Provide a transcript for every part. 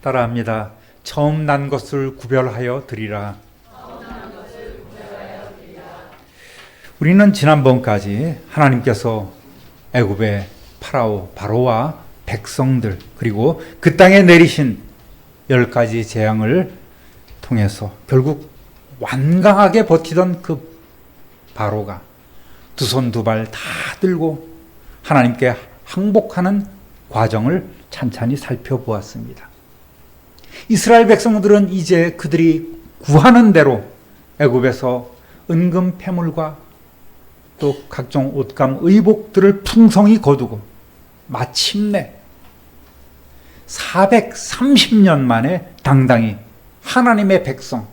따라합니다. 처음 난 것을 구별하여 드리라. 우리는 지난번까지 하나님께서 애굽의 파라오, 바로와 백성들, 그리고 그 땅에 내리신 10가지 재앙을 통해서 결국 완강하게 버티던 그 바로가 두 손 두 발 다 들고 하나님께 항복하는 과정을 찬찬히 살펴보았습니다. 이스라엘 백성들은 이제 그들이 구하는 대로 애굽에서 은금 패물과 또 각종 옷감 의복들을 풍성히 거두고 마침내 430년 만에 당당히 하나님의 백성,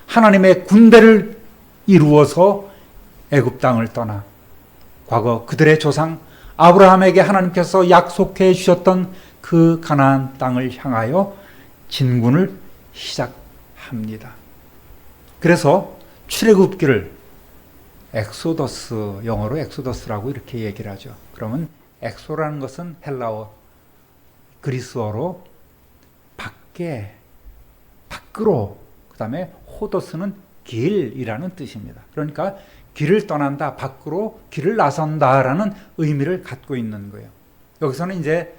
하나님의 군대를 이루어서 애굽 땅을 떠나 과거 그들의 조상 아브라함에게 하나님께서 약속해 주셨던 그 가나안 땅을 향하여 진군을 시작합니다. 그래서 출애굽기를 엑소더스, 영어로 엑소더스라고 이렇게 얘기를 하죠. 그러면 엑소라는 것은 헬라어, 그리스어로 밖에, 밖으로, 그 다음에 호도스는 길이라는 뜻입니다. 그러니까 길을 떠난다, 밖으로 길을 나선다라는 의미를 갖고 있는 거예요. 여기서는 이제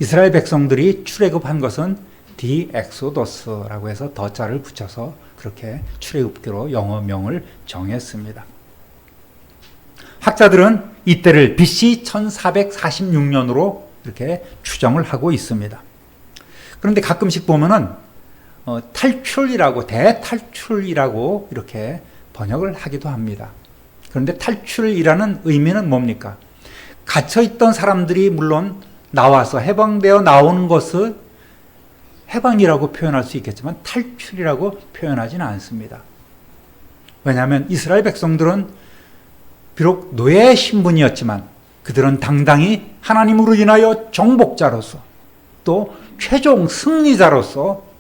이스라엘 백성들이 출애굽한 것은 디 엑소더스라고 해서 더자를 붙여서 그렇게 출애굽기로 영어명을 정했습니다. 학자들은 이때를 BC 1446년으로 이렇게 추정을 하고 있습니다. 그런데 가끔씩 보면은 탈출이라고, 대탈출이라고 이렇게 번역을 하기도 합니다. 그런데 탈출이라는 의미는 뭡니까? 갇혀있던 사람들이 물론 나와서 해방되어 나오는 것을 해방이라고 표현할 수 있겠지만 탈출이라고 표현하지는 않습니다. 왜냐하면 이스라엘 백성들은 비록 노예 신분이었지만 그들은 당당히 하나님으로 인하여 정복자로서 또 최종 승리자로서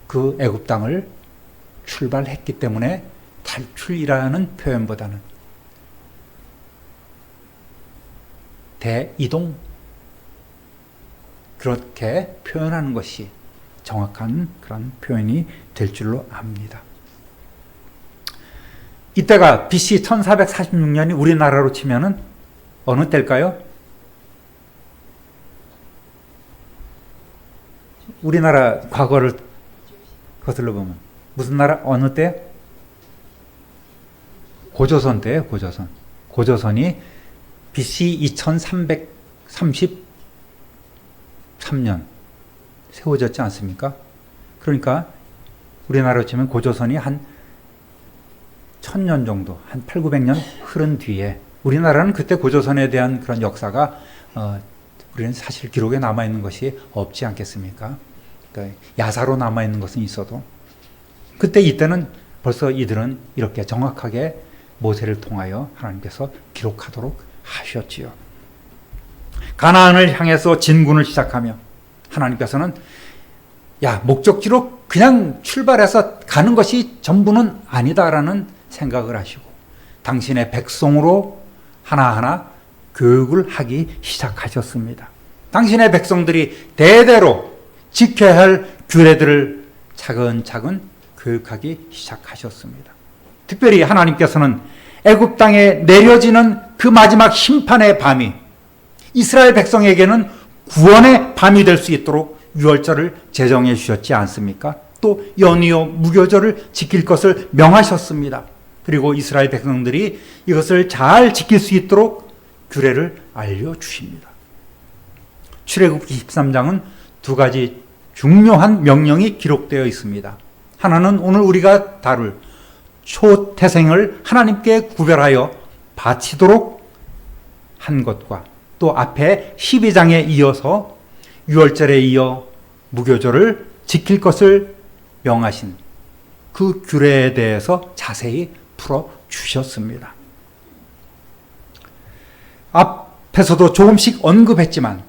그 애굽 땅을 출발했기 때문에 탈출이라는 표현보다는 대이동, 그렇게 표현하는 것이 정확한 그런 표현이 될 줄로 압니다. 이때가 BC 1446년이 우리나라로 치면은 어느 때일까요? 우리나라 과거를 거슬러 보면 무슨 나라, 어느 때? 고조선 때예요, 고조선. 고조선이 BC 2333년 세워졌지 않습니까? 그러니까 우리나라로 치면 고조선이 한 1000년 정도, 한 800~900년 흐른 뒤에 우리나라는 그때 고조선에 대한 그런 역사가 우리는 사실 기록에 남아있는 것이 없지 않겠습니까? 그러니까 야사로 남아있는 것은 있어도 그때 이때는 벌써 이들은 이렇게 정확하게 모세를 통하여 하나님께서 기록하도록 하셨지요. 가나안을 향해서 진군을 시작하며 하나님께서는 목적지로 그냥 출발해서 가는 것이 전부는 아니다라는 생각을 하시고 당신의 백성으로 하나하나 교육을 하기 시작하셨습니다. 당신의 백성들이 대대로 지켜야 할 규례들을 차근차근 교육하기 시작하셨습니다. 특별히 하나님께서는 애굽 땅에 내려지는 그 마지막 심판의 밤이 이스라엘 백성에게는 구원의 밤이 될 수 있도록 유월절을 제정해 주셨지 않습니까? 또 연이어 무교절을 지킬 것을 명하셨습니다. 그리고 이스라엘 백성들이 이것을 잘 지킬 수 있도록 규례를 알려주십니다. 출애굽기 13장은 두 가지 중요한 명령이 기록되어 있습니다. 하나는 오늘 우리가 다룰 초태생을 하나님께 구별하여 바치도록 한 것과 또 앞에 12장에 이어서 유월절에 이어 무교절을 지킬 것을 명하신 그 규례에 대해서 자세히 풀어주셨습니다. 앞에서도 조금씩 언급했지만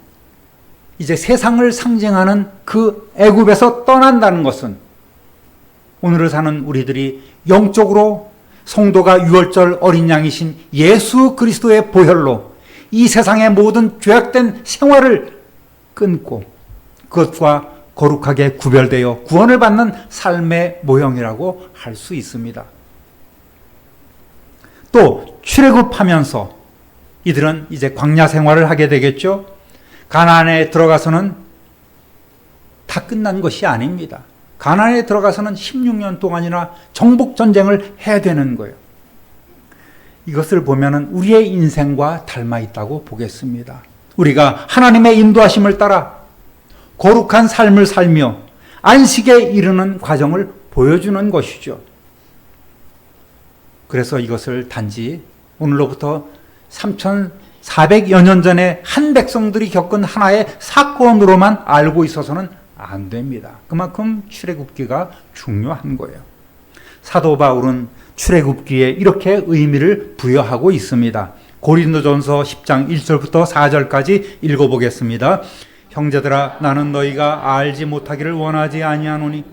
이제 세상을 상징하는 그 애굽에서 떠난다는 것은 오늘을 사는 우리들이 영적으로 성도가 유월절 어린 양이신 예수 그리스도의 보혈로 이 세상의 모든 죄악된 생활을 끊고 그것과 거룩하게 구별되어 구원을 받는 삶의 모형이라고 할 수 있습니다. 또 출애굽하면서 이들은 이제 광야 생활을 하게 되겠죠. 가나안에 들어가서는 다 끝난 것이 아닙니다. 가나안에 들어가서는 16년 동안이나 정복 전쟁을 해야 되는 거예요. 이것을 보면은 우리의 인생과 닮아 있다고 보겠습니다. 우리가 하나님의 인도하심을 따라 거룩한 삶을 살며 안식에 이르는 과정을 보여주는 것이죠. 그래서 이것을 단지 오늘로부터 3,400여 년 전에 한 백성들이 겪은 하나의 사건으로만 알고 있어서는 안 됩니다. 그만큼 출애굽기가 중요한 거예요. 사도 바울은 출애굽기에 이렇게 의미를 부여하고 있습니다. 고린도전서 10장 1절부터 4절까지 읽어보겠습니다. 형제들아, 나는 너희가 알지 못하기를 원하지 아니하노니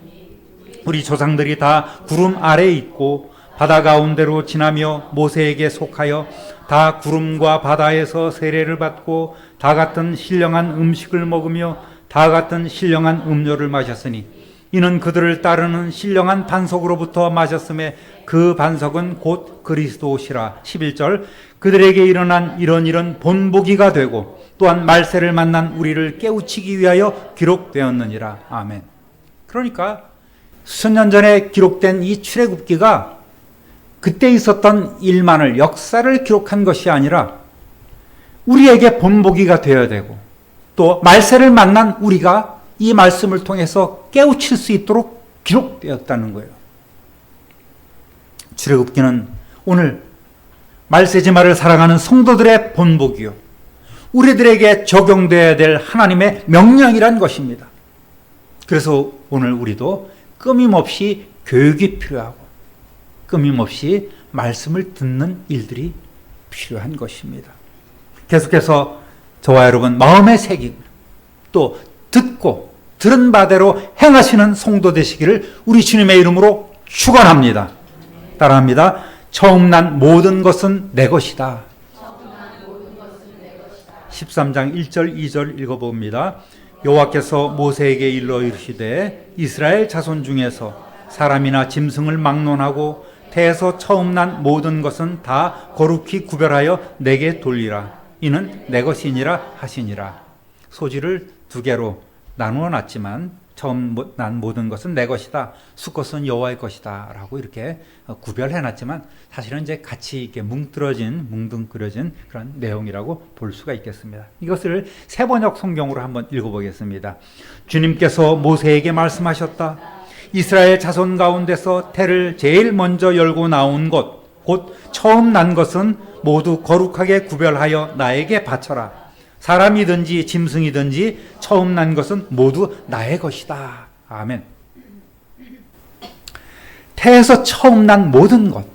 우리 조상들이 다 구름 아래에 있고 바다 가운데로 지나며 모세에게 속하여 다 구름과 바다에서 세례를 받고 다 같은 신령한 음식을 먹으며 다 같은 신령한 음료를 마셨으니 이는 그들을 따르는 신령한 반석으로부터 마셨음에 그 반석은 곧 그리스도시라. 11절 그들에게 일어난 이런 일은 본보기가 되고 또한 말세를 만난 우리를 깨우치기 위하여 기록되었느니라. 아멘. 그러니까 수천 년 전에 기록된 이 출애굽기가 그때 있었던 일만을, 역사를 기록한 것이 아니라 우리에게 본보기가 되어야 되고 또 말세를 만난 우리가 이 말씀을 통해서 깨우칠 수 있도록 기록되었다는 거예요. 출애굽기는 오늘 말세지마를 살아가는 성도들의 본보기요, 우리들에게 적용되어야 될 하나님의 명령이란 것입니다. 그래서 오늘 우리도 끊임없이 교육이 필요하고 끊임없이 말씀을 듣는 일들이 필요한 것입니다. 계속해서 저와 여러분 마음에 새기고 또 듣고 들은 바대로 행하시는 성도 되시기를 우리 주님의 이름으로 축원합니다. 따라합니다. 처음 난 모든 것은 내 것이다. 13장 1절 2절 읽어봅니다. 여호와께서 모세에게 일러 이르시되 이스라엘 자손 중에서 사람이나 짐승을 막론하고 태에서 처음 난 모든 것은 다 거룩히 구별하여 내게 돌리라. 이는 내 것이니라 하시니라. 소지를 두 개로 나누어 놨지만 처음 난 모든 것은 내 것이다, 수컷은 여호와의 것이다 라고 이렇게 구별해 놨지만 사실은 이제 같이 이렇게 뭉뚱그려진 그런 내용이라고 볼 수가 있겠습니다. 이것을 세번역 성경으로 한번 읽어보겠습니다. 주님께서 모세에게 말씀하셨다. 이스라엘 자손 가운데서 태를 제일 먼저 열고 나온 것, 곧 처음 난 것은 모두 거룩하게 구별하여 나에게 바쳐라. 사람이든지 짐승이든지 처음 난 것은 모두 나의 것이다. 아멘. 태에서 처음 난 모든 것,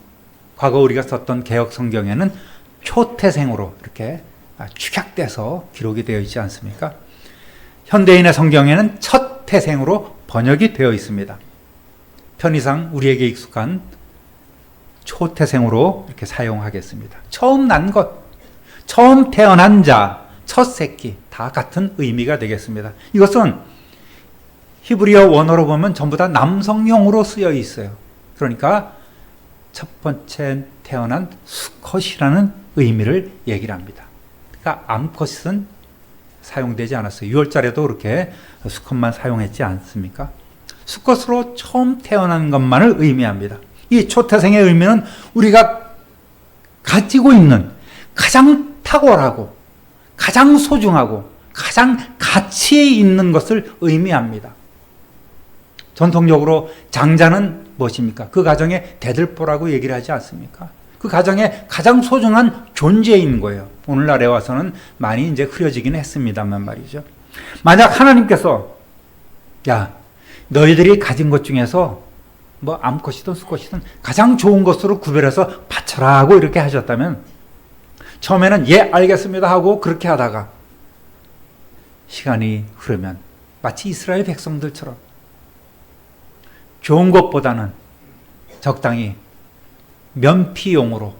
과거 우리가 썼던 개역 성경에는 초태생으로 이렇게 축약돼서 기록이 되어 있지 않습니까? 현대인의 성경에는 첫 태생으로 번역이 되어 있습니다. 편의상 우리에게 익숙한 초태생으로 이렇게 사용하겠습니다. 처음 난 것, 처음 태어난 자, 첫 새끼 다 같은 의미가 되겠습니다. 이것은 히브리어 원어로 보면 전부 다 남성용으로 쓰여 있어요. 그러니까 첫 번째 태어난 수컷이라는 의미를 얘기를 합니다. 그러니까 암컷은 사용되지 않았어요. 6월달에도 그렇게 수컷만 사용했지 않습니까? 수컷으로 처음 태어난 것만을 의미합니다. 이 초태생의 의미는 우리가 가지고 있는 가장 탁월하고 가장 소중하고 가장 가치 있는 것을 의미합니다. 전통적으로 장자는 무엇입니까? 그 가정의 대들보라고 얘기를 하지 않습니까? 그 가정의 가장 소중한 존재인 거예요. 오늘날에 와서는 많이 이제 흐려지긴 했습니다만 말이죠. 만약 하나님께서 야, 너희들이 가진 것 중에서 뭐 암컷이든 수컷이든 가장 좋은 것으로 구별해서 바쳐라 하고 이렇게 하셨다면 처음에는 예 알겠습니다 하고 그렇게 하다가 시간이 흐르면 마치 이스라엘 백성들처럼 좋은 것보다는 적당히 면피용으로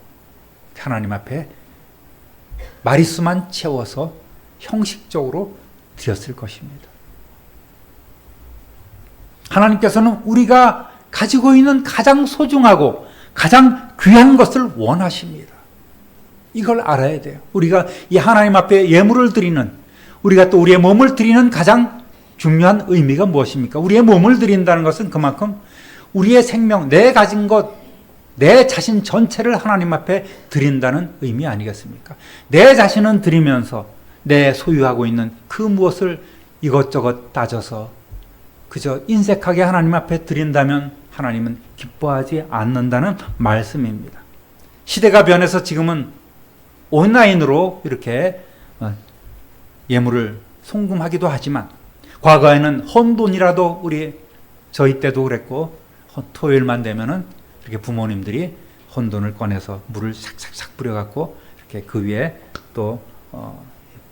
하나님 앞에 마리수만 채워서 형식적으로 드렸을 것입니다. 하나님께서는 우리가 가지고 있는 가장 소중하고 가장 귀한 것을 원하십니다. 이걸 알아야 돼요. 우리가 이 하나님 앞에 예물을 드리는, 우리가 또 우리의 몸을 드리는 가장 중요한 의미가 무엇입니까? 우리의 몸을 드린다는 것은 그만큼 우리의 생명, 내 가진 것, 내 자신 전체를 하나님 앞에 드린다는 의미 아니겠습니까? 내 자신은 드리면서 내 소유하고 있는 그 무엇을 이것저것 따져서 그저 인색하게 하나님 앞에 드린다면 하나님은 기뻐하지 않는다는 말씀입니다. 시대가 변해서 지금은 온라인으로 이렇게 예물을 송금하기도 하지만 과거에는 헌돈이라도 저희 때도 그랬고 토요일만 되면은 이렇게 부모님들이 헌돈을 꺼내서 물을 싹싹싹 뿌려갖고 이렇게 그 위에 또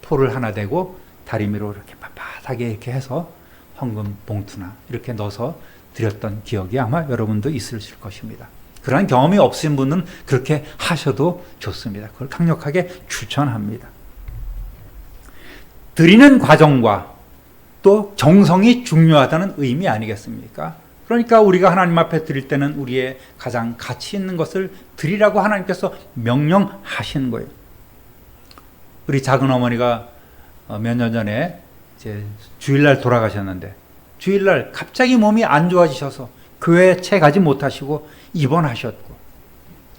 포를 하나 대고 다리미로 이렇게 빳빳하게 이렇게 해서 헌금 봉투나 이렇게 넣어서 드렸던 기억이 아마 여러분도 있으실 것입니다. 그러한 경험이 없으신 분은 그렇게 하셔도 좋습니다. 그걸 강력하게 추천합니다. 드리는 과정과 또 정성이 중요하다는 의미 아니겠습니까? 그러니까 우리가 하나님 앞에 드릴 때는 우리의 가장 가치 있는 것을 드리라고 하나님께서 명령하신 거예요. 우리 작은 어머니가 몇 년 전에 이제 주일날 돌아가셨는데 주일날 갑자기 몸이 안 좋아지셔서 교회에 채 가지 못하시고 입원하셨고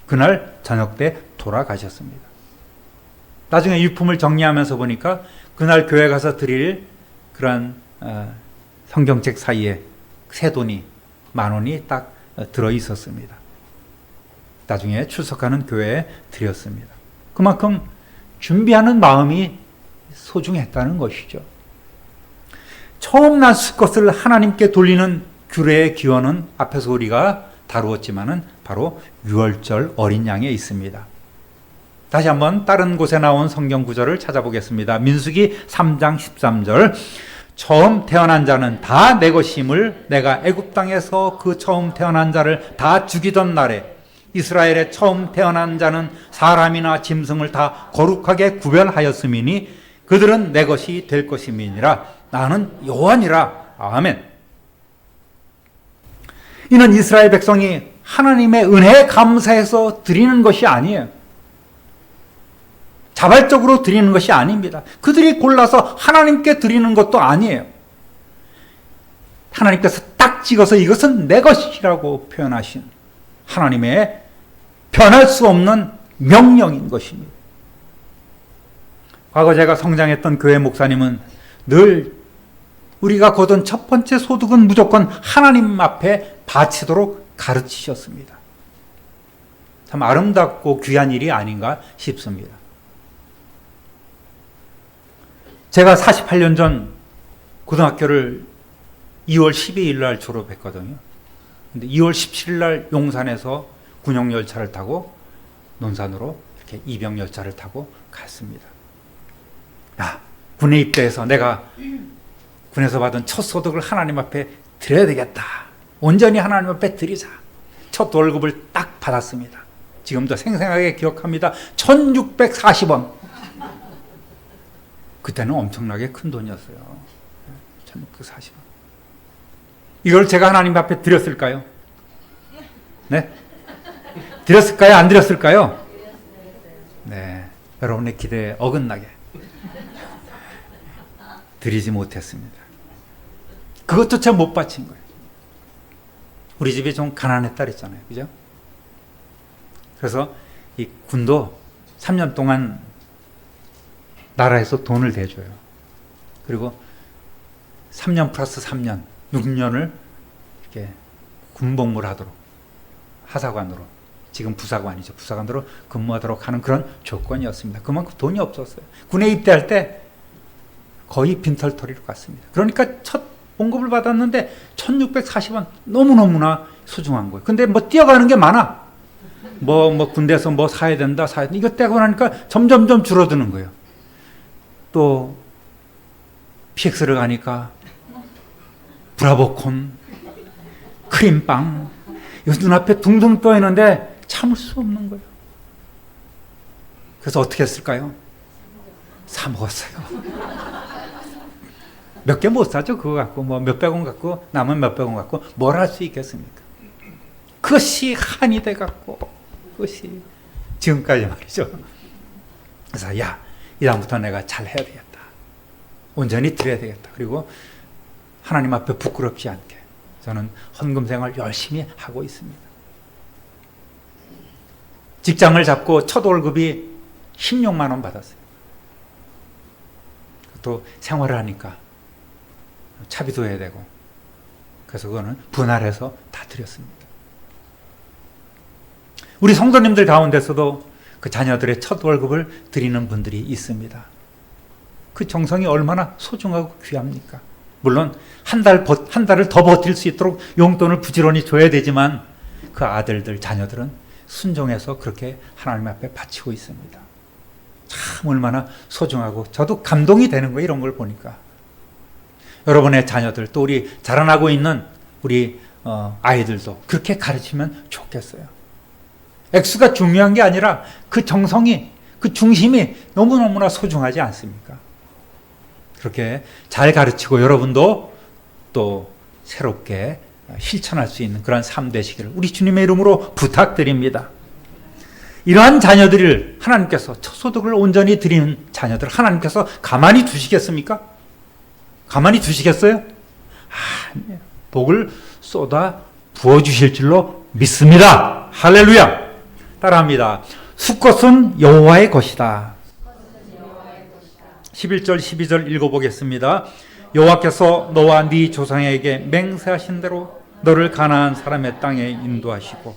그날 저녁 때 돌아가셨습니다. 나중에 유품을 정리하면서 보니까 그날 교회 가서 드릴 그런 성경책 사이에 새 돈이 10,000원이 딱 들어 있었습니다. 나중에 출석하는 교회에 드렸습니다. 그만큼 준비하는 마음이 소중했다는 것이죠. 처음 났을 것을 하나님께 돌리는 규례의 기원은 앞에서 우리가 다루었지만은 바로 유월절 어린 양에 있습니다. 다시 한번 다른 곳에 나온 성경 구절을 찾아보겠습니다. 민수기 3장 13절 처음 태어난 자는 다 내 것임을 내가 애굽 땅에서 그 처음 태어난 자를 다 죽이던 날에 이스라엘의 처음 태어난 자는 사람이나 짐승을 다 거룩하게 구별하였음이니 그들은 내 것이 될 것임이니라. 나는 여호와니라. 아멘. 이는 이스라엘 백성이 하나님의 은혜에 감사해서 드리는 것이 아니에요. 자발적으로 드리는 것이 아닙니다. 그들이 골라서 하나님께 드리는 것도 아니에요. 하나님께서 딱 찍어서 이것은 내 것이라고 표현하신 하나님의 변할 수 없는 명령인 것입니다. 과거 제가 성장했던 교회 목사님은 늘 우리가 거둔 첫 번째 소득은 무조건 하나님 앞에 바치도록 가르치셨습니다. 참 아름답고 귀한 일이 아닌가 싶습니다. 제가 48년 전 고등학교를 2월 12일 날 졸업했거든요. 근데 2월 17일 날 용산에서 군용열차를 타고 논산으로 이렇게 입영열차를 타고 갔습니다. 군에 입대해서 내가 군에서 받은 첫 소득을 하나님 앞에 드려야 되겠다. 온전히 하나님 앞에 드리자. 첫 월급을 딱 받았습니다. 지금도 생생하게 기억합니다. 1,640원. 그때는 엄청나게 큰 돈이었어요. 1,640원. 이걸 제가 하나님 앞에 드렸을까요? 네? 드렸을까요? 안 드렸을까요? 네. 여러분의 기대에 어긋나게 드리지 못했습니다. 그것조차 못 바친 거예요. 우리 집이 좀 가난했다 그랬잖아요. 그죠? 그래서 이 군도 3년 동안 나라에서 돈을 대줘요. 그리고 3년 플러스 3년, 6년을 이렇게 군복무를 하도록 하사관으로, 지금 부사관이죠. 부사관으로 근무하도록 하는 그런 조건이었습니다. 그만큼 돈이 없었어요. 군에 입대할 때 거의 빈털터리로 갔습니다. 그러니까 첫 봉급을 받았는데 1,640원 너무너무나 소중한 거예요. 근데 뭐 뛰어가는 게 많아. 뭐 군대에서 뭐 사야 된다. 이거 떼고 나니까 점점점 줄어드는 거예요. 또 PX를 가니까 브라보콘, 크림빵 이거 눈앞에 둥둥 떠 있는데 참을 수 없는 거예요. 그래서 어떻게 했을까요? 사 먹었어요. 몇 개 못 사죠. 그거 갖고 뭐 몇백 원 갖고 남은 몇백 원 갖고 뭘 할 수 있겠습니까? 그것이 한이 돼 갖고 그것이 지금까지 말이죠. 그래서 야, 이다음부터 내가 잘 해야 되겠다. 온전히 드려야 되겠다. 그리고 하나님 앞에 부끄럽지 않게 저는 헌금 생활 열심히 하고 있습니다. 직장을 잡고 첫 월급이 16만 원 받았어요. 또 생활을 하니까 차비도 해야 되고 그래서 그거는 분할해서 다 드렸습니다. 우리 성도님들 가운데서도 그 자녀들의 첫 월급을 드리는 분들이 있습니다. 그 정성이 얼마나 소중하고 귀합니까? 물론 한 달을 더 버틸 수 있도록 용돈을 부지런히 줘야 되지만 그 아들들, 자녀들은 순종해서 그렇게 하나님 앞에 바치고 있습니다. 참 얼마나 소중하고 저도 감동이 되는 거예요. 이런 걸 보니까. 여러분의 자녀들 또 우리 자라나고 있는 우리 아이들도 그렇게 가르치면 좋겠어요. 액수가 중요한 게 아니라 그 정성이, 그 중심이 너무너무나 소중하지 않습니까? 그렇게 잘 가르치고 여러분도 또 새롭게 실천할 수 있는 그런 삶 되시기를 우리 주님의 이름으로 부탁드립니다. 이러한 자녀들을 하나님께서 첫 소득을 온전히 드리는 자녀들 하나님께서 가만히 두시겠습니까? 가만히 두시겠어요? 아니에요. 복을 쏟아 부어주실 줄로 믿습니다. 할렐루야. 따라합니다. 수컷은 여호와의 것이다. 11절 12절 읽어보겠습니다. 여호와께서 너와 네 조상에게 맹세하신 대로 너를 가나안 사람의 땅에 인도하시고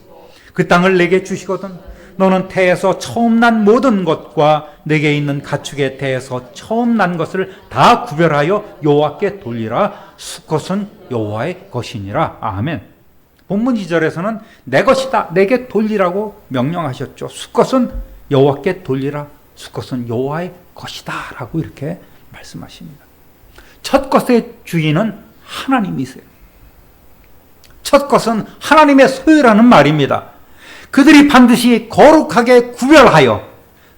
그 땅을 내게 주시거든 너는 태에서 처음 난 모든 것과 내게 있는 가축의 태에서 처음 난 것을 다 구별하여 여호와께 돌리라. 수컷은 여호와의 것이니라. 아멘. 본문 2절에서는 내 것이다, 내게 돌리라고 명령하셨죠. 수컷은 여호와께 돌리라. 수컷은 여호와의 것이다 라고 이렇게 말씀하십니다. 첫 것의 주인은 하나님이세요. 첫 것은 하나님의 소유라는 말입니다. 그들이 반드시 거룩하게 구별하여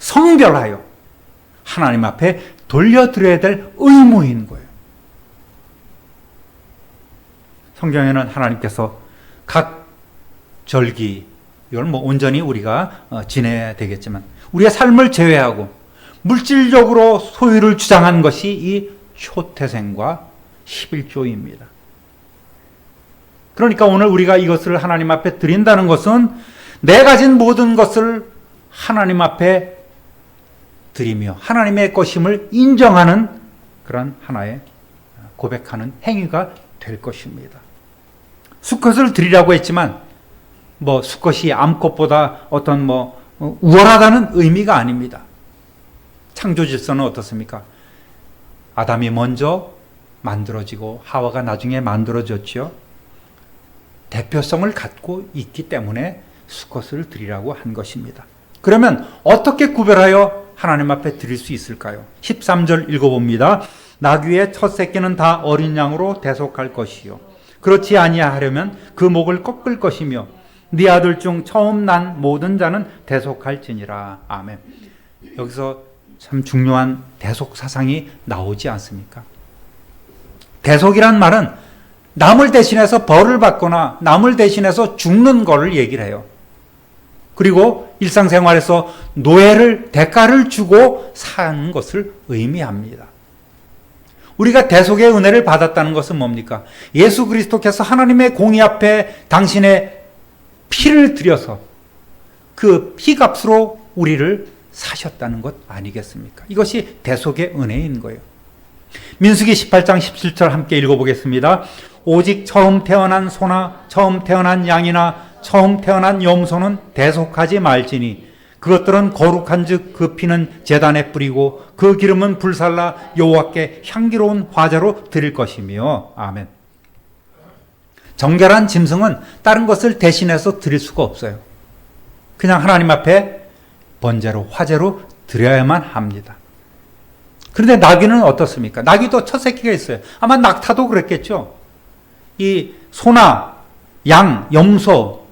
성별하여 하나님 앞에 돌려드려야 될 의무인 거예요. 성경에는 하나님께서 각 절기, 이걸 뭐 온전히 우리가 지내야 되겠지만 우리의 삶을 제외하고 물질적으로 소유를 주장한 것이 이 효태생과 11조입니다. 그러니까 오늘 우리가 이것을 하나님 앞에 드린다는 것은 내 가진 모든 것을 하나님 앞에 드리며 하나님의 것임을 인정하는 그런 하나의 고백하는 행위가 될 것입니다. 수컷을 드리라고 했지만 뭐 수컷이 암컷보다 어떤 뭐 우월하다는 의미가 아닙니다. 창조 질서는 어떻습니까? 아담이 먼저 만들어지고 하와가 나중에 만들어졌죠. 대표성을 갖고 있기 때문에 수컷을 드리라고 한 것입니다. 그러면 어떻게 구별하여 하나님 앞에 드릴 수 있을까요? 13절 읽어봅니다. 나귀의 첫 새끼는 다 어린 양으로 대속할 것이요 그렇지 아니하려면 그 목을 꺾을 것이며 네 아들 중 처음 난 모든 자는 대속할지니라. 아멘. 여기서 참 중요한 대속 사상이 나오지 않습니까? 대속이란 말은 남을 대신해서 벌을 받거나 남을 대신해서 죽는 거를 얘기를 해요. 그리고 일상생활에서 노예를, 대가를 주고 사는 것을 의미합니다. 우리가 대속의 은혜를 받았다는 것은 뭡니까? 예수 그리스도께서 하나님의 공의 앞에 당신의 피를 들여서 그 피값으로 우리를 사셨다는 것 아니겠습니까? 이것이 대속의 은혜인 거예요. 민수기 18장 17절 함께 읽어보겠습니다. 오직 처음 태어난 소나 처음 태어난 양이나 처음 태어난 염소는 대속하지 말지니 그것들은 거룩한즉 그 피는 제단에 뿌리고 그 기름은 불살라 여호와께 향기로운 화제로 드릴 것이며. 아멘. 정결한 짐승은 다른 것을 대신해서 드릴 수가 없어요. 그냥 하나님 앞에 번제로, 화제로 드려야만 합니다. 그런데 나귀는 어떻습니까? 나귀도 첫 새끼가 있어요. 아마 낙타도 그랬겠죠. 이 소나 양, 염소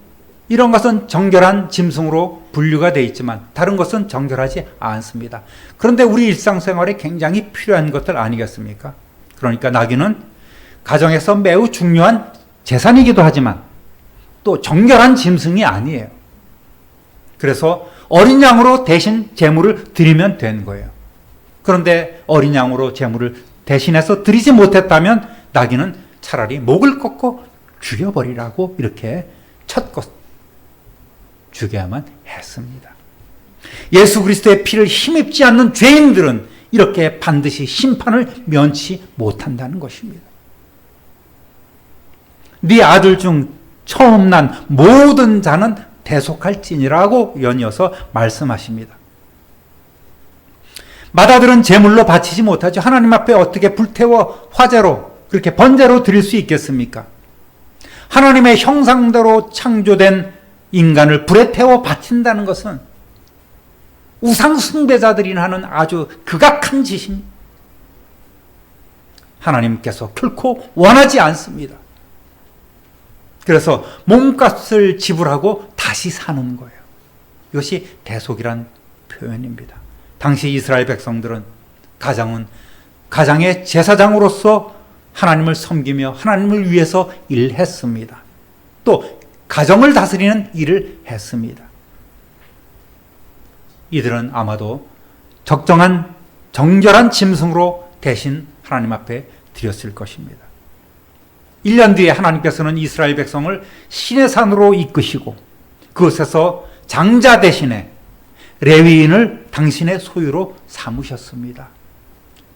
이런 것은 정결한 짐승으로 분류가 되어 있지만 다른 것은 정결하지 않습니다. 그런데 우리 일상생활에 굉장히 필요한 것들 아니겠습니까? 그러니까 나귀는 가정에서 매우 중요한 재산이기도 하지만 또 정결한 짐승이 아니에요. 그래서 어린 양으로 대신 제물을 드리면 된 거예요. 그런데 어린 양으로 제물을 대신해서 드리지 못했다면 나귀는 차라리 목을 꺾고 죽여버리라고 이렇게 첫 것 죽여야만 했습니다. 예수 그리스도의 피를 힘입지 않는 죄인들은 이렇게 반드시 심판을 면치 못한다는 것입니다. 네 아들 중 처음 난 모든 자는 대속할지니라고 연이어서 말씀하십니다. 맏아들은 제물로 바치지 못하죠. 하나님 앞에 어떻게 불태워 화제로 그렇게 번제로 드릴 수 있겠습니까? 하나님의 형상대로 창조된 인간을 불에 태워 바친다는 것은 우상 숭배자들이 하는 아주 극악한 짓입니다. 하나님께서 결코 원하지 않습니다. 그래서 몸값을 지불하고 다시 사는 거예요. 이것이 대속이란 표현입니다. 당시 이스라엘 백성들은 가장의 제사장으로서 하나님을 섬기며 하나님을 위해서 일했습니다. 또 가정을 다스리는 일을 했습니다. 이들은 아마도 적정한 정결한 짐승으로 대신 하나님 앞에 드렸을 것입니다. 1년 뒤에 하나님께서는 이스라엘 백성을 신의 산으로 이끄시고 그곳에서 장자 대신에 레위인을 당신의 소유로 삼으셨습니다.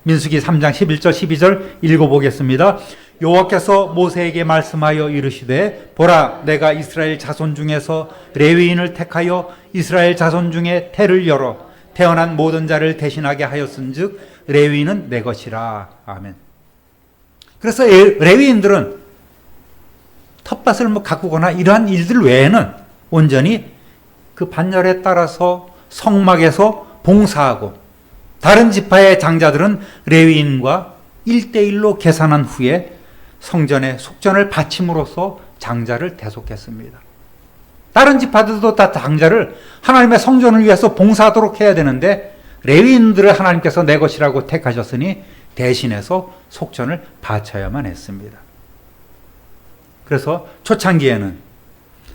민수기 3장 11절 12절 읽어보겠습니다. 여호와께서 모세에게 말씀하여 이르시되 보라 내가 이스라엘 자손 중에서 레위인을 택하여 이스라엘 자손 중에 태를 열어 태어난 모든 자를 대신하게 하였은즉 레위인은 내 것이라. 아멘. 그래서 레위인들은 텃밭을 가꾸거나 이러한 일들 외에는 온전히 그 반열에 따라서 성막에서 봉사하고 다른 지파의 장자들은 레위인과 1대1로 계산한 후에 성전에 속전을 바침으로써 장자를 대속했습니다. 다른 지파들도 다 장자를 하나님의 성전을 위해서 봉사하도록 해야 되는데 레위인들을 하나님께서 내 것이라고 택하셨으니 대신해서 속전을 바쳐야만 했습니다. 그래서 초창기에는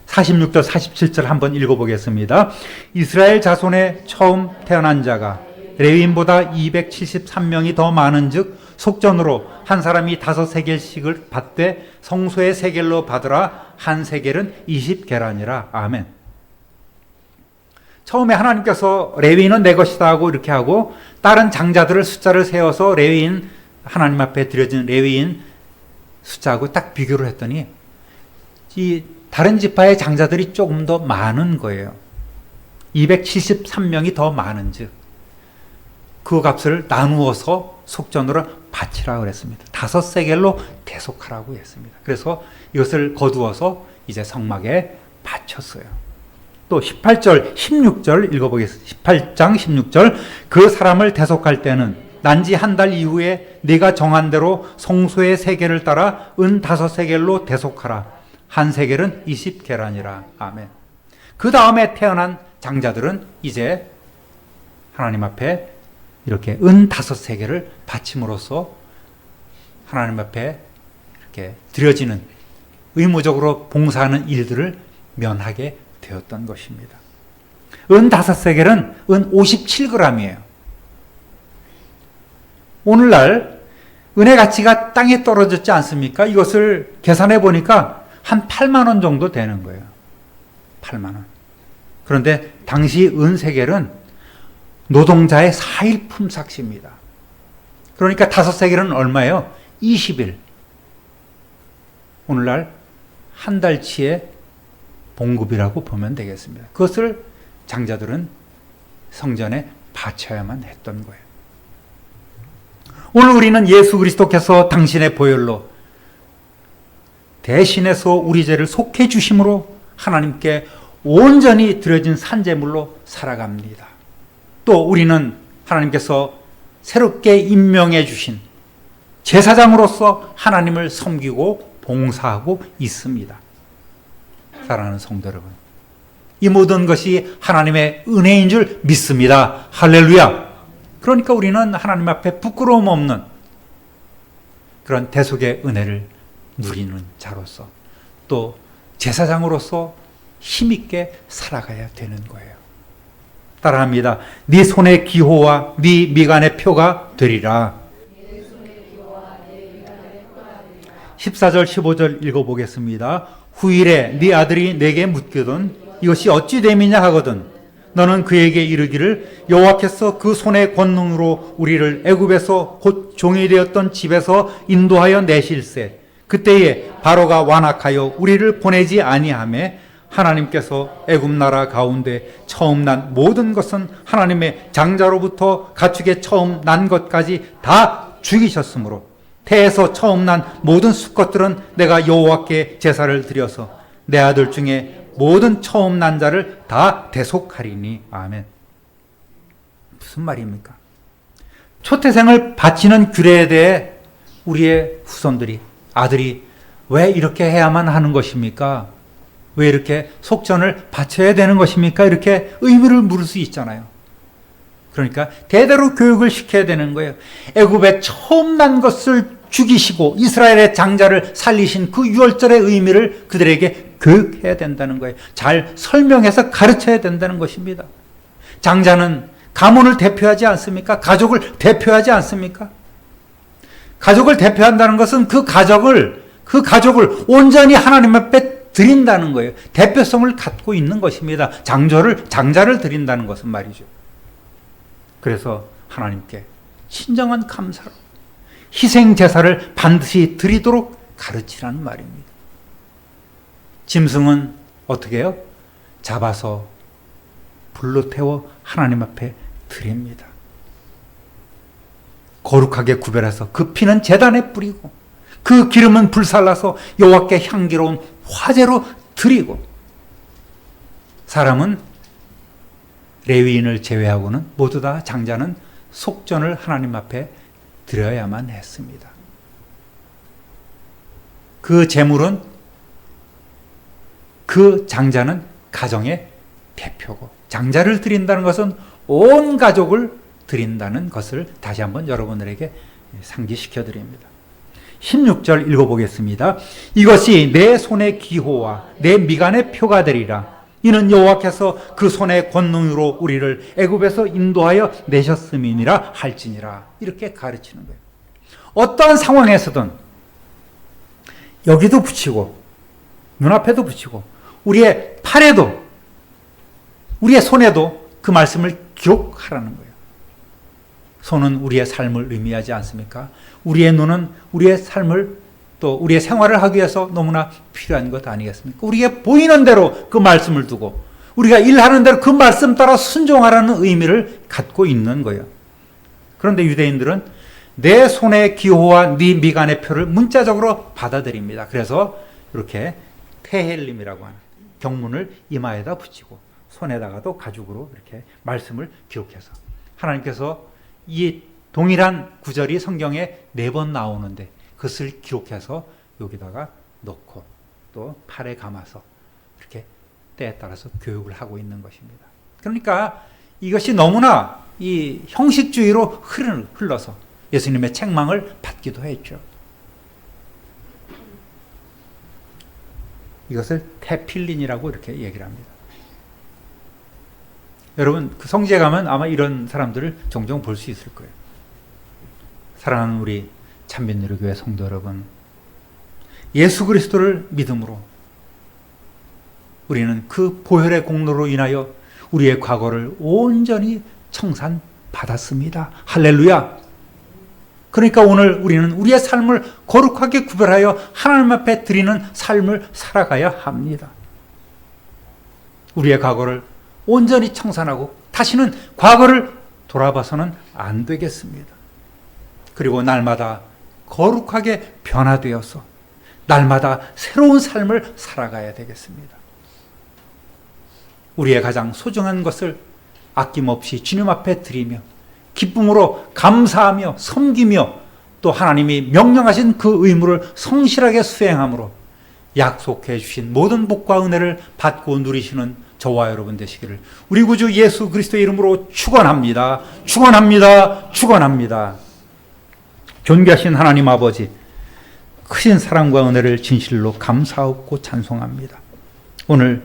46절 47절 한번 읽어보겠습니다. 이스라엘 자손에 처음 태어난 자가 레위인보다 273명이 더 많은즉 속전으로 한 사람이 5세겔씩을 받되 성소의 세겔로 받으라. 한 세겔은 20계란이라. 아멘. 처음에 하나님께서 레위인은 내 것이다 하고 이렇게 하고 다른 장자들을 숫자를 세워서 레위인 하나님 앞에 드려진 레위인 숫자하고 딱 비교를 했더니 이 다른 지파의 장자들이 조금 더 많은 거예요. 273명이 더 많은즉 그 값을 나누어서 속전으로 바치라 그랬습니다. 5세겔로 대속하라고 했습니다. 그래서 이것을 거두어서 이제 성막에 바쳤어요. 또 18절, 16절 읽어보겠습니다. 18장 16절 그 사람을 대속할 때는 난지 한 달 이후에 네가 정한 대로 성소의 세겔을 따라 은 5세겔로 대속하라. 한 세겔은 20계란이라. 아멘. 그 다음에 태어난 장자들은 이제 하나님 앞에 이렇게 은 5세겔을 바침으로써 하나님 앞에 이렇게 드려지는 의무적으로 봉사하는 일들을 면하게 되었던 것입니다. 은 5세겔은 은 57g이에요. 오늘날 은의 가치가 땅에 떨어졌지 않습니까? 이것을 계산해 보니까 한 8만 원 정도 되는 거예요. 8만 원. 그런데 당시 은 세겔은 노동자의 4일 품삯입니다. 그러니까 5세겔은 얼마예요? 20일. 오늘날 한 달치의 봉급이라고 보면 되겠습니다. 그것을 장자들은 성전에 바쳐야만 했던 거예요. 오늘 우리는 예수 그리스도께서 당신의 보혈로 대신해서 우리 죄를 속해 주심으로 하나님께 온전히 드려진 산제물로 살아갑니다. 또 우리는 하나님께서 새롭게 임명해 주신 제사장으로서 하나님을 섬기고 봉사하고 있습니다. 사랑하는 성도 여러분, 이 모든 것이 하나님의 은혜인 줄 믿습니다. 할렐루야. 그러니까 우리는 하나님 앞에 부끄러움 없는 그런 대속의 은혜를 누리는 자로서 또 제사장으로서 힘있게 살아가야 되는 거예요. 따라합니다. 네 손의 기호와 네 미간의 표가 되리라. 14절 15절 읽어보겠습니다. 후일에 네 아들이 내게 묻거든 이것이 어찌 됨이냐 하거든 너는 그에게 이르기를 여호와께서 그 손의 권능으로 우리를 애굽에서 곧 종이 되었던 집에서 인도하여 내실세 그때에 바로가 완악하여 우리를 보내지 아니하매 하나님께서 애굽 나라 가운데 처음 난 모든 것은 하나님의 장자로부터 가축의 처음 난 것까지 다 죽이셨으므로 태에서 처음 난 모든 수컷들은 내가 여호와께 제사를 드려서 내 아들 중에 모든 처음 난 자를 다 대속하리니. 아멘. 무슨 말입니까? 초태생을 바치는 규례에 대해 우리의 후손들이 아들이 왜 이렇게 해야만 하는 것입니까? 왜 이렇게 속전을 바쳐야 되는 것입니까? 이렇게 의미를 물을 수 있잖아요. 그러니까 대대로 교육을 시켜야 되는 거예요. 애굽에 처음 난 것을 죽이시고 이스라엘의 장자를 살리신 그 유월절의 의미를 그들에게 교육해야 된다는 거예요. 잘 설명해서 가르쳐야 된다는 것입니다. 장자는 가문을 대표하지 않습니까? 가족을 대표하지 않습니까? 가족을 대표한다는 것은 그 가족을 온전히 하나님 앞에 드린다는 거예요. 대표성을 갖고 있는 것입니다. 장자를 드린다는 것은 말이죠. 그래서 하나님께 진정한 감사로 희생 제사를 반드시 드리도록 가르치라는 말입니다. 짐승은 어떻게 해요? 잡아서 불로 태워 하나님 앞에 드립니다. 거룩하게 구별해서 그 피는 제단에 뿌리고 그 기름은 불살라서 여호와께 향기로운 화제로 드리고 사람은 레위인을 제외하고는 모두 다 장자는 속전을 하나님 앞에 드려야만 했습니다. 그 제물은 그 장자는 가정의 대표고 장자를 드린다는 것은 온 가족을 드린다는 것을 다시 한번 여러분들에게 상기시켜 드립니다. 16절 읽어보겠습니다. 이것이 내 손의 기호와 내 미간의 표가 되리라. 이는 여호와께서 그 손의 권능으로 우리를 애굽에서 인도하여 내셨음이니라 할지니라. 이렇게 가르치는 거예요. 어떠한 상황에서든 여기도 붙이고 눈앞에도 붙이고 우리의 팔에도 우리의 손에도 그 말씀을 기록하라는 거예요. 손은 우리의 삶을 의미하지 않습니까? 우리의 눈은 우리의 삶을 또 우리의 생활을 하기 위해서 너무나 필요한 것 아니겠습니까? 우리에게 보이는 대로 그 말씀을 두고 우리가 일하는 대로 그 말씀 따라 순종하라는 의미를 갖고 있는 거예요. 그런데 유대인들은 내 손의 기호와 네 미간의 표를 문자적으로 받아들입니다. 그래서 이렇게 테헬림이라고 하는 경문을 이마에다 붙이고 손에다가도 가죽으로 이렇게 말씀을 기록해서 하나님께서 이 동일한 구절이 성경에 4번 나오는데 그것을 기록해서 여기다가 넣고 또 팔에 감아서 이렇게 때에 따라서 교육을 하고 있는 것입니다. 그러니까 이것이 너무나 이 형식주의로 흘러서 예수님의 책망을 받기도 했죠. 이것을 테필린이라고 이렇게 얘기를 합니다. 여러분 그 성지에 가면 아마 이런 사람들을 종종 볼 수 있을 거예요. 사랑하는 우리 참빛누리교회 성도 여러분, 예수 그리스도를 믿음으로 우리는 그 보혈의 공로로 인하여 우리의 과거를 온전히 청산받았습니다. 할렐루야. 그러니까 오늘 우리는 우리의 삶을 거룩하게 구별하여 하나님 앞에 드리는 삶을 살아가야 합니다. 우리의 과거를 온전히 청산하고 다시는 과거를 돌아봐서는 안 되겠습니다. 그리고 날마다 거룩하게 변화되어서 날마다 새로운 삶을 살아가야 되겠습니다. 우리의 가장 소중한 것을 아낌없이 주님 앞에 드리며 기쁨으로 감사하며 섬기며 또 하나님이 명령하신 그 의무를 성실하게 수행함으로 약속해 주신 모든 복과 은혜를 받고 누리시는 저와 여러분 되시기를 우리 구주 예수 그리스도의 이름으로 축원합니다. 축원합니다. 축원합니다. 존귀하신 하나님 아버지, 크신 사랑과 은혜를 진실로 감사하고 찬송합니다. 오늘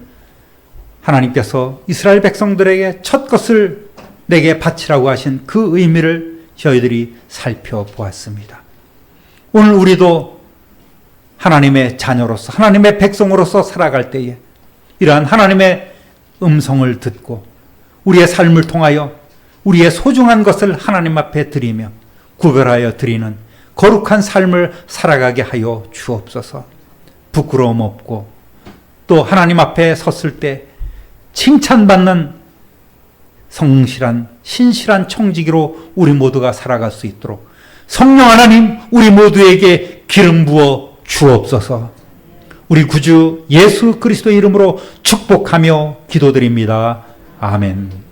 하나님께서 이스라엘 백성들에게 첫 것을 내게 바치라고 하신 그 의미를 저희들이 살펴보았습니다. 오늘 우리도 하나님의 자녀로서, 하나님의 백성으로서 살아갈 때에 이러한 하나님의 음성을 듣고 우리의 삶을 통하여 우리의 소중한 것을 하나님 앞에 드리며 구별하여 드리는 거룩한 삶을 살아가게 하여 주옵소서. 부끄러움 없고 또 하나님 앞에 섰을 때 칭찬받는 성실한 신실한 청지기로 우리 모두가 살아갈 수 있도록 성령 하나님 우리 모두에게 기름 부어 주옵소서. 우리 구주 예수 그리스도의 이름으로 축복하며 기도드립니다. 아멘.